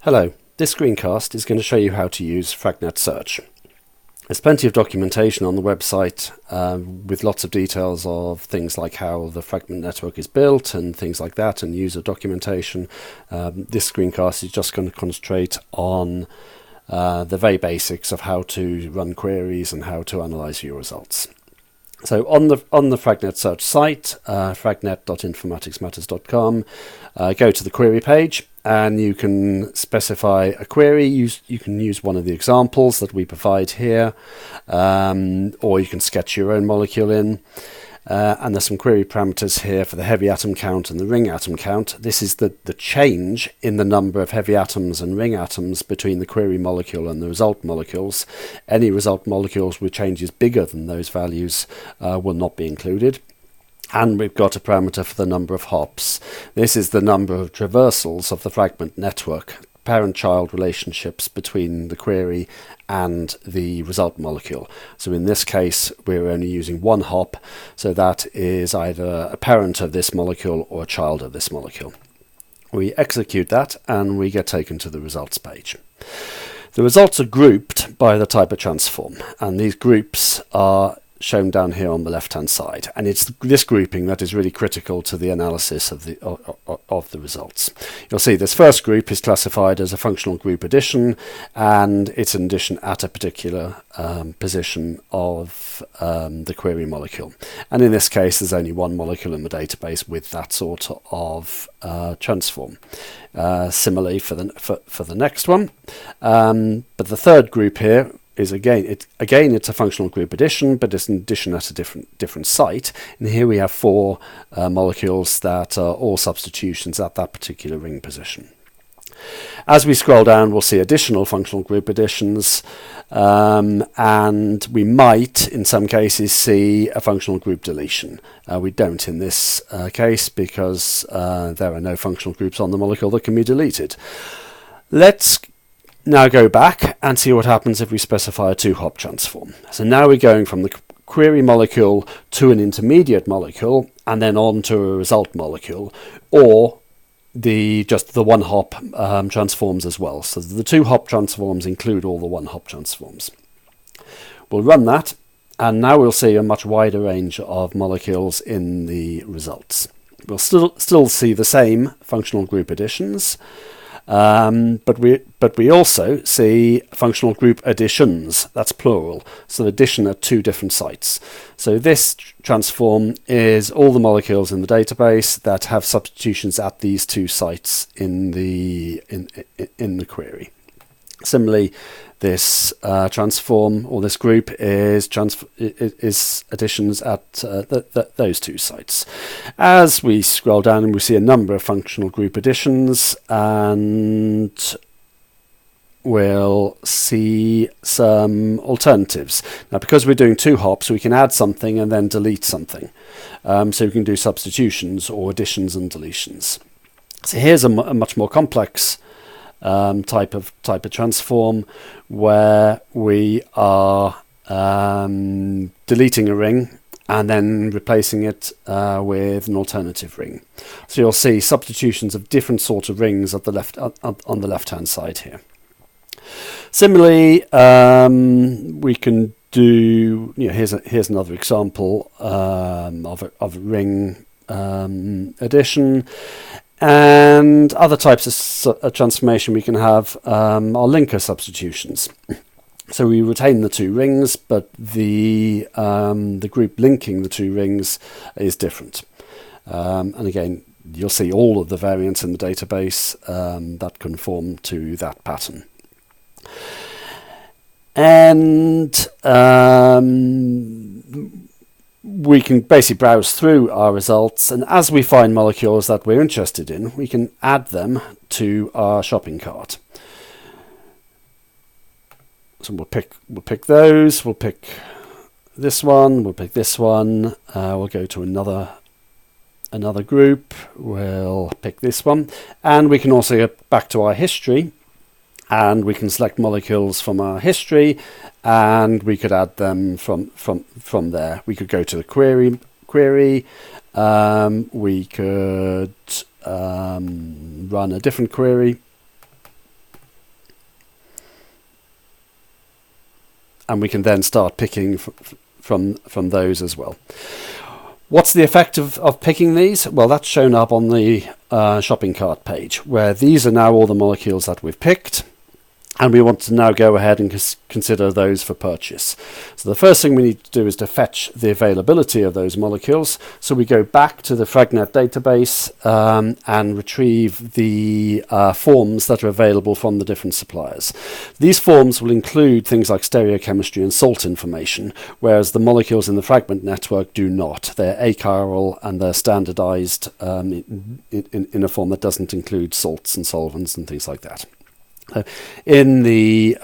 Hello, this screencast is going to show you how to use Fragnet search. There's plenty of documentation on the website with lots of details of things like how the Fragment network is built and things like that, and user documentation. This screencast is just going to concentrate on the very basics of how to run queries and how to analyze your results. So on the Fragnet search site, fragnet.informaticsmatters.com, go to the query page and you can specify a query. You can use one of the examples that we provide here, or you can sketch your own molecule in. And there's some query parameters here for the heavy atom count and the ring atom count. This is the change in the number of heavy atoms and ring atoms between the query molecule and the result molecules. Any result molecules with changes bigger than those values will not be included. And we've got a parameter for the number of hops. This is the number of traversals of the Fragment network, parent-child relationships between the query and the result molecule. So in this case, we're only using one hop, so that is either a parent of this molecule or a child of this molecule. We execute that and we get taken to the results page. The results are grouped by the type of transform, and these groups are shown down here on the left hand side, and it's this grouping that is really critical to the analysis of the results. You'll see this first group is classified as a functional group addition, and it's an addition at a particular position of the query molecule, and in this case there's only one molecule in the database with that sort of transform. Similarly for the next one, but the third group here is it's a functional group addition, but it's an addition at a different site. And here we have four molecules that are all substitutions at that particular ring position. As we scroll down, we'll see additional functional group additions, and we might, in some cases, see a functional group deletion. We don't in this case because there are no functional groups on the molecule that can be deleted. Let's now go back and see what happens if we specify a 2-hop transform. So now we're going from the query molecule to an intermediate molecule and then on to a result molecule, or just the 1-hop transforms as well. So the 2-hop transforms include all the 1-hop transforms. We'll run that, and now we'll see a much wider range of molecules in the results. We'll still see the same functional group additions, but we also see functional group additions. That's plural, so addition at 2 different sites. So this transform is all the molecules in the database that have substitutions at these 2 sites in the query. Similarly, this transform, or this group, is additions at those 2 sites. As we scroll down, and we see a number of functional group additions, and we'll see some alternatives. Now, because we're doing 2 hops, we can add something and then delete something. So we can do substitutions or additions and deletions. So here's a much more complex type of transform, where we are deleting a ring and then replacing it with an alternative ring. So you'll see substitutions of different sorts of rings on the left hand side here. Similarly, we can do, here's another example of a ring addition. And other types of transformation we can have are linker substitutions. So we retain the 2 rings, but the group linking the 2 rings is different. And again, you'll see all of the variants in the database that conform to that pattern. And we can basically browse through our results, and as we find molecules that we're interested in, we can add them to our shopping cart. So we'll pick those. We'll pick this one. We'll pick this one. We'll go to another group. We'll pick this one, and we can also go back to our history, and we can select molecules from our history, and we could add them from there. We could go to the query. We could run a different query, and we can then start picking from those as well. What's the effect of picking these? Well, that's shown up on the shopping cart page, where these are now all the molecules that we've picked, and we want to now go ahead and consider those for purchase. So the first thing we need to do is to fetch the availability of those molecules. So we go back to the Fragnet database and retrieve the forms that are available from the different suppliers. These forms will include things like stereochemistry and salt information, whereas the molecules in the Fragment network do not. They're achiral and they're standardized in a form that doesn't include salts and solvents and things like that. In the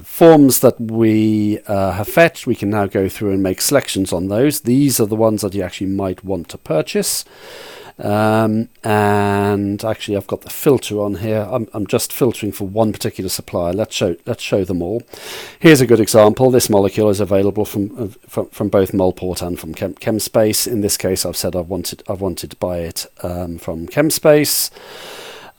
forms that we have fetched, we can now go through and make selections on those. These are the ones that you actually might want to purchase. And actually, I've got the filter on here. I'm just filtering for one particular supplier. Let's show them all. Here's a good example. This molecule is available from both Molport and from ChemSpace. In this case, I've said I wanted to buy it from ChemSpace.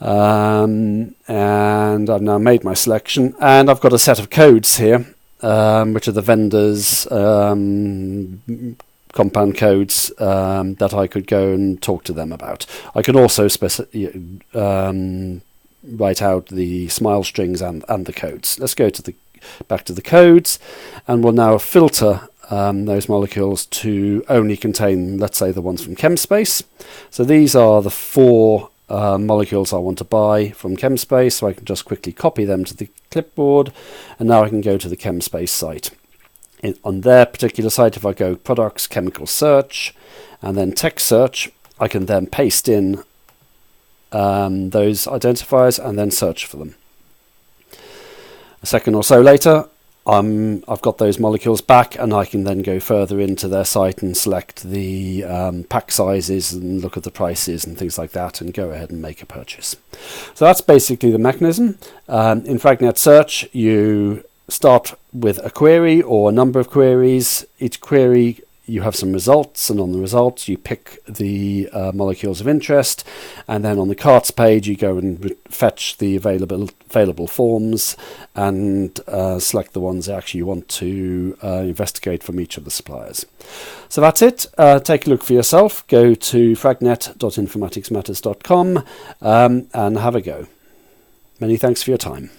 And I've now made my selection, and I've got a set of codes here, which are the vendors' compound codes that I could go and talk to them about. I can also write out the smile strings and the codes. Let's go to back to the codes, and we'll now filter those molecules to only contain, let's say, the ones from ChemSpace. So these are the 4 molecules I want to buy from ChemSpace, so I can just quickly copy them to the clipboard, and now I can go to the ChemSpace site. On their particular site, if I go products, chemical search, and then text search, I can then paste in those identifiers and then search for them. A second or so later, I've got those molecules back, and I can then go further into their site and select the pack sizes and look at the prices and things like that, and go ahead and make a purchase. So that's basically the mechanism. In Fragnet Search, you start with a query or a number of queries. Each query, you have some results, and on the results you pick the molecules of interest, and then on the carts page you go and fetch the available forms and select the ones that actually you want to investigate from each of the suppliers. So that's it. Take a look for yourself. Go to fragnet.informaticsmatters.com and have a go. Many thanks for your time.